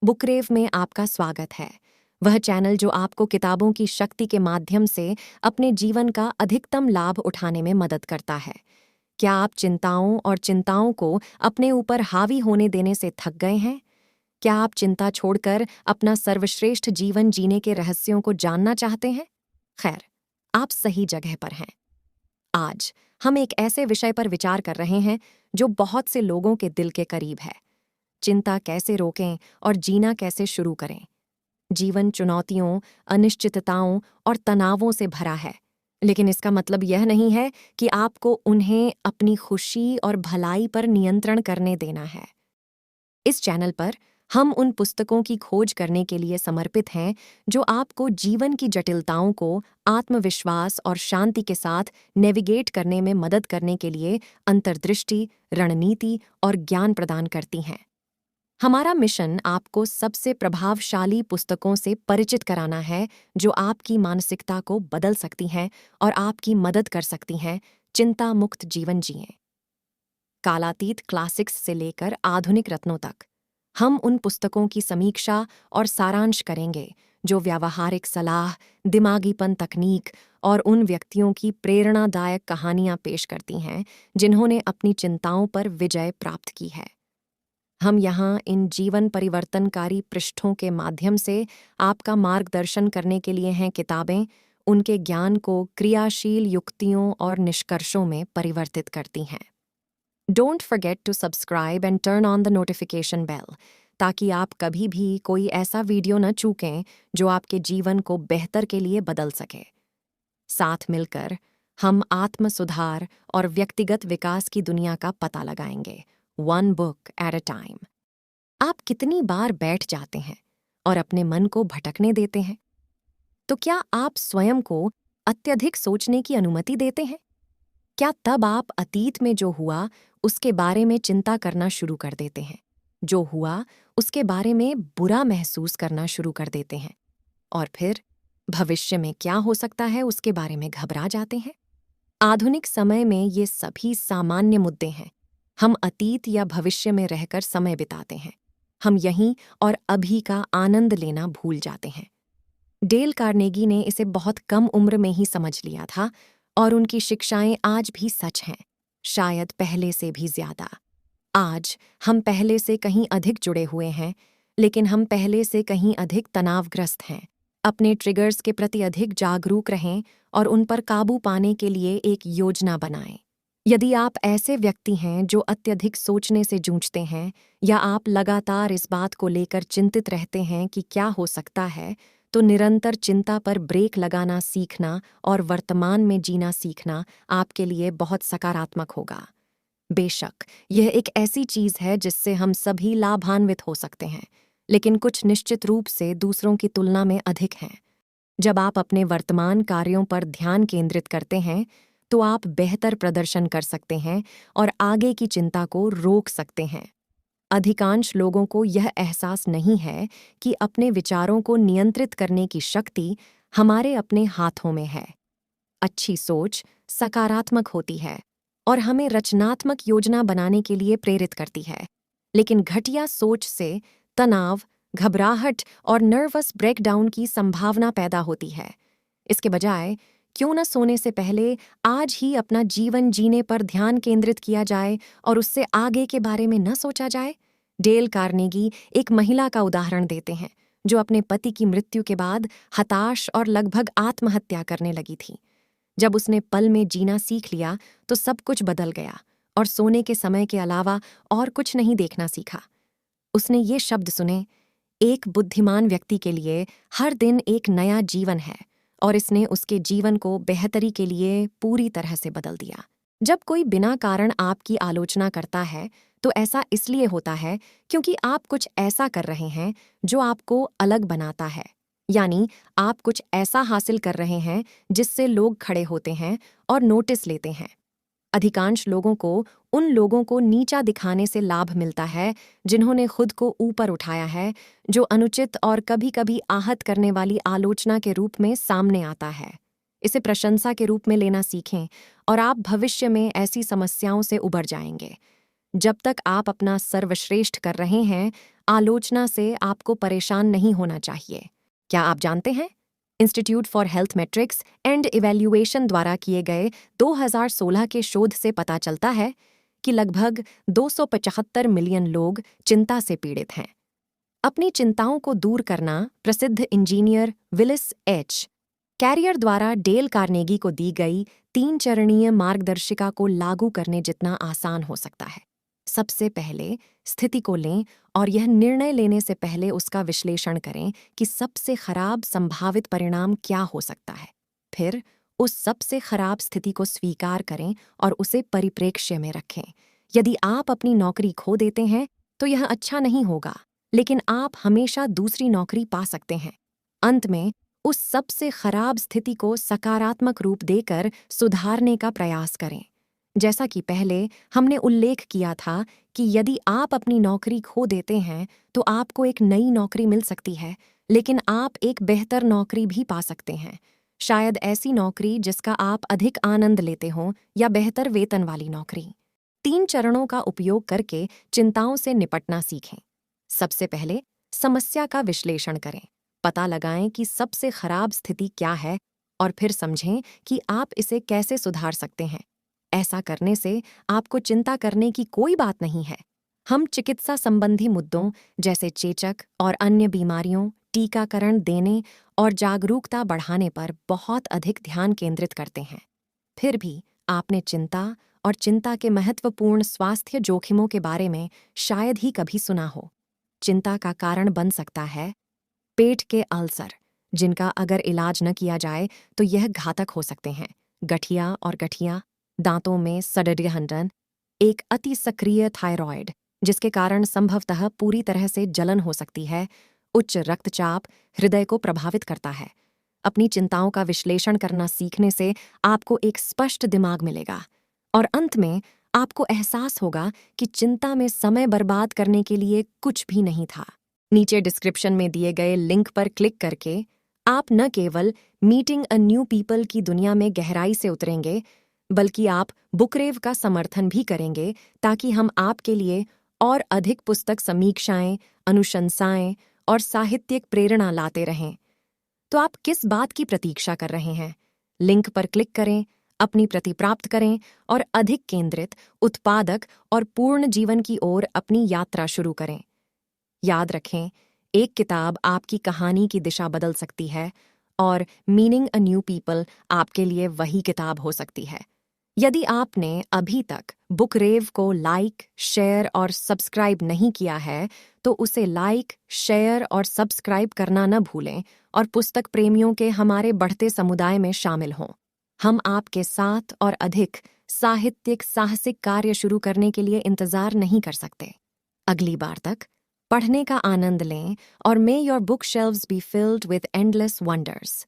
बुकरेव में आपका स्वागत है। वह चैनल जो आपको किताबों की शक्ति के माध्यम से अपने जीवन का अधिकतम लाभ उठाने में मदद करता है। क्या आप चिंताओं को अपने ऊपर हावी होने देने से थक गए हैं? क्या आप चिंता छोड़कर अपना सर्वश्रेष्ठ जीवन जीने के रहस्यों को जानना चाहते हैं? खैर, आप सही जगह पर हैं। आज हम एक ऐसे विषय पर विचार कर रहे हैं जो बहुत से लोगों के दिल के करीब है। चिंता कैसे रोकें और जीना कैसे शुरू करें। जीवन चुनौतियों, अनिश्चितताओं और तनावों से भरा है, लेकिन इसका मतलब यह नहीं है कि आपको उन्हें अपनी खुशी और भलाई पर नियंत्रण करने देना है। इस चैनल पर हम उन पुस्तकों की खोज करने के लिए समर्पित हैं जो आपको जीवन की जटिलताओं को आत्मविश्वास और शांति के साथ नेविगेट करने में मदद करने के लिए अंतर्दृष्टि, रणनीति और ज्ञान प्रदान करती हैं। हमारा मिशन आपको सबसे प्रभावशाली पुस्तकों से परिचित कराना है जो आपकी मानसिकता को बदल सकती हैं और आपकी मदद कर सकती हैं चिंता मुक्त जीवन जिएं। कालातीत क्लासिक्स से लेकर आधुनिक रत्नों तक हम उन पुस्तकों की समीक्षा और सारांश करेंगे जो व्यावहारिक सलाह, दिमागीपन तकनीक और उन व्यक्तियों की प्रेरणादायक कहानियां पेश करती हैं जिन्होंने अपनी चिंताओं पर विजय प्राप्त की है। हम यहाँ इन जीवन परिवर्तनकारी पृष्ठों के माध्यम से आपका मार्गदर्शन करने के लिए हैं किताबें उनके ज्ञान को क्रियाशील युक्तियों और निष्कर्षों में परिवर्तित करती हैं। Don't forget to subscribe and turn on the notification bell ताकि आप कभी भी कोई ऐसा वीडियो न चूकें जो आपके जीवन को बेहतर के लिए बदल सके। साथ मिलकर हम आत्म सुधार और व्यक्तिगत विकास की दुनिया का पता लगाएंगे, one book at a time. आप कितनी बार बैठ जाते हैं और अपने मन को भटकने देते हैं? तो क्या आप स्वयं को अत्यधिक सोचने की अनुमति देते हैं? क्या तब आप अतीत में जो हुआ उसके बारे में चिंता करना शुरू कर देते हैं, जो हुआ उसके बारे में बुरा महसूस करना शुरू कर देते हैं, और फिर भविष्य में क्या हो सकता है उसके बारे में घबरा जाते हैं? आधुनिक समय में ये सभी सामान्य मुद्दे हैं। हम अतीत या भविष्य में रहकर समय बिताते हैं। हम यहीं और अभी का आनंद लेना भूल जाते हैं। डेल कार्नेगी ने इसे बहुत कम उम्र में ही समझ लिया था और उनकी शिक्षाएं आज भी सच हैं, शायद पहले से भी ज्यादा। आज हम पहले से कहीं अधिक जुड़े हुए हैं, लेकिन हम पहले से कहीं अधिक तनावग्रस्त हैं। अपने ट्रिगर्स के प्रति अधिक जागरूक रहें और उन पर काबू पाने के लिए एक योजना बनाएं। यदि आप ऐसे व्यक्ति हैं जो अत्यधिक सोचने से जूझते हैं या आप लगातार इस बात को लेकर चिंतित रहते हैं कि क्या हो सकता है, तो निरंतर चिंता पर ब्रेक लगाना सीखना और वर्तमान में जीना सीखना आपके लिए बहुत सकारात्मक होगा। बेशक यह एक ऐसी चीज है जिससे हम सभी लाभान्वित हो सकते हैं, लेकिन कुछ निश्चित रूप से दूसरों की तुलना में अधिक हैं। जब आप अपने वर्तमान कार्यों पर ध्यान केंद्रित करते हैं तो आप बेहतर प्रदर्शन कर सकते हैं और आगे की चिंता को रोक सकते हैं। अधिकांश लोगों को यह एहसास नहीं है कि अपने विचारों को नियंत्रित करने की शक्ति हमारे अपने हाथों में है। अच्छी सोच सकारात्मक होती है और हमें रचनात्मक योजना बनाने के लिए प्रेरित करती है, लेकिन घटिया सोच से तनाव, घबराहट और नर्वस ब्रेकडाउन की संभावना पैदा होती है। इसके बजाय क्यों न सोने से पहले आज ही अपना जीवन जीने पर ध्यान केंद्रित किया जाए और उससे आगे के बारे में न सोचा जाए। डेल कार्नेगी एक महिला का उदाहरण देते हैं जो अपने पति की मृत्यु के बाद हताश और लगभग आत्महत्या करने लगी थी। जब उसने पल में जीना सीख लिया तो सब कुछ बदल गया और सोने के समय के अलावा और कुछ नहीं देखना सीखा। उसने ये शब्द सुने, एक बुद्धिमान व्यक्ति के लिए हर दिन एक नया जीवन है, और इसने उसके जीवन को बेहतरी के लिए पूरी तरह से बदल दिया। जब कोई बिना कारण आपकी आलोचना करता है तो ऐसा इसलिए होता है क्योंकि आप कुछ ऐसा कर रहे हैं जो आपको अलग बनाता है, यानी आप कुछ ऐसा हासिल कर रहे हैं जिससे लोग खड़े होते हैं और नोटिस लेते हैं। अधिकांश लोगों को उन लोगों को नीचा दिखाने से लाभ मिलता है जिन्होंने खुद को ऊपर उठाया है, जो अनुचित और कभी-कभी आहत करने वाली आलोचना के रूप में सामने आता है। इसे प्रशंसा के रूप में लेना सीखें और आप भविष्य में ऐसी समस्याओं से उबर जाएंगे। जब तक आप अपना सर्वश्रेष्ठ कर रहे हैं, आलोचना से आपको परेशान नहीं होना चाहिए। क्या आप जानते हैं? Institute for health matrix and evaluation द्वारा किए गए 2016 के शोध से पता चलता है कि लगभग 275 मिलियन लोग चिंता से पीड़ित हैं। अपनी चिंताओं को दूर करना प्रसिद्ध इंजीनियर विलिस एच. कैरियर द्वारा डेल कार्नेगी को दी गई 3 चरणीय मार्गदर्शिका को लागू करने जितना आसान हो सकता है। सबसे पहले स्थिति को लें और यह निर्णय लेने से पहले उसका विश्लेषण करें कि सबसे खराब संभावित परिणाम क्या हो सकता है। फिर उस सबसे खराब स्थिति को स्वीकार करें और उसे परिप्रेक्ष्य में रखें। यदि आप अपनी नौकरी खो देते हैं तो यह अच्छा नहीं होगा, लेकिन आप हमेशा दूसरी नौकरी पा सकते हैं। अंत में उस सबसे खराब स्थिति को सकारात्मक रूप देकर सुधारने का प्रयास करें। जैसा कि पहले हमने उल्लेख किया था कि यदि आप अपनी नौकरी खो देते हैं तो आपको एक नई नौकरी मिल सकती है, लेकिन आप एक बेहतर नौकरी भी पा सकते हैं। शायद ऐसी नौकरी जिसका आप अधिक आनंद लेते हों या बेहतर वेतन वाली नौकरी। 3 चरणों का उपयोग करके चिंताओं से निपटना सीखें। सबसे पहले समस्या का विश्लेषण करें। पता लगाएं कि सबसे खराब स्थिति क्या है और फिर समझें कि आप इसे कैसे सुधार सकते हैं। ऐसा करने से आपको चिंता करने की कोई बात नहीं है। हम चिकित्सा संबंधी मुद्दों जैसे चेचक और अन्य बीमारियों, टीकाकरण देने और जागरूकता बढ़ाने पर बहुत अधिक ध्यान केंद्रित करते हैं। फिर भी आपने चिंता और चिंता के महत्वपूर्ण स्वास्थ्य जोखिमों के बारे में शायद ही कभी सुना हो। चिंता का कारण बन सकता है पेट के अल्सर, जिनका अगर इलाज न किया जाए तो यह घातक हो सकते हैं। गठिया और गठिया, दांतों में सड़न, एक अति सक्रिय थायराइड जिसके कारण संभवतः पूरी तरह से जलन हो सकती है, उच्च रक्तचाप हृदय को प्रभावित करता है। अपनी चिंताओं का विश्लेषण करना सीखने से आपको एक स्पष्ट दिमाग मिलेगा और अंत में आपको एहसास होगा कि चिंता में समय बर्बाद करने के लिए कुछ भी नहीं था। नीचे डिस्क्रिप्शन में दिए गए लिंक पर क्लिक करके आप न केवल मीटिंग अ न्यू पीपल की दुनिया में गहराई से उतरेंगे, बल्कि आप बुकरेव का समर्थन भी करेंगे ताकि हम आपके लिए और अधिक पुस्तक समीक्षाएं, अनुशंसाएं और साहित्यिक प्रेरणा लाते रहें। तो आप किस बात की प्रतीक्षा कर रहे हैं? लिंक पर क्लिक करें, अपनी प्रति प्राप्त करें और अधिक केंद्रित, उत्पादक और पूर्ण जीवन की ओर अपनी यात्रा शुरू करें। याद रखें, एक किताब आपकी कहानी की दिशा बदल सकती है और मीनिंग अ न्यू पीपल आपके लिए वही किताब हो सकती है। यदि आपने अभी तक बुकरेव को लाइक, शेयर और सब्सक्राइब नहीं किया है, तो उसे लाइक, शेयर और सब्सक्राइब करना न भूलें और पुस्तक प्रेमियों के हमारे बढ़ते समुदाय में शामिल हों। हम आपके साथ और अधिक साहित्यिक साहसिक कार्य शुरू करने के लिए इंतजार नहीं कर सकते। अगली बार तक पढ़ने का आनंद लें और मे your book shelves be filled with endless wonders.